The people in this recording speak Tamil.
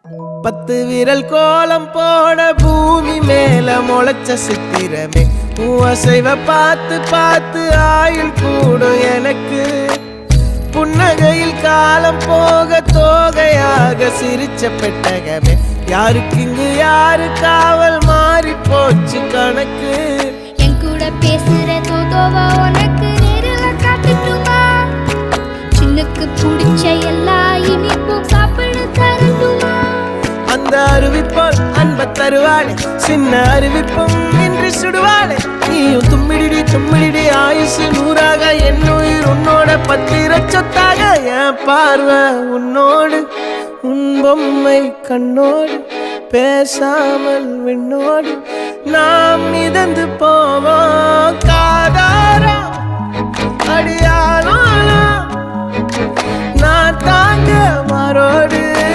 10 விரல் கோலம் போட பூமி மேல முளைச்ச சித்திரமே அசைவ பார்த்து பார்த்து ஆயுள் கூடும் எனக்கு புன்னகையில் காலம் போக தோகையாக சிரிச்ச பெட்டகமே யாருக்கு இங்கு யாரு காவல் மாறி போச்சு கணக்கு என் கூட பேசுற தோதோவா உனக்கு நேரில் காட்டுட்டுமா சின்னுக்கு பிடிச்ச எல்லா இனிப்பும் சாப்பிட தரட்டுமா அந்த அறிவிப்போல் அன்ப தருவாளே சின்ன அறிவிப்பும் இன்று சுடுவாளே நீயும் தும்மிடி தும்மிடி ஆயுசு 100ஆக என் உயிர் உன்னோட 10 சொத்தாக என் பார்வை உன்னோடு உன் பொம்மை கண்ணோடு பேசாமல் விண்ணோடு நாம் மிதந்து போவோம் காதாரா அடியாளோ நான் தாங்க மாறோடு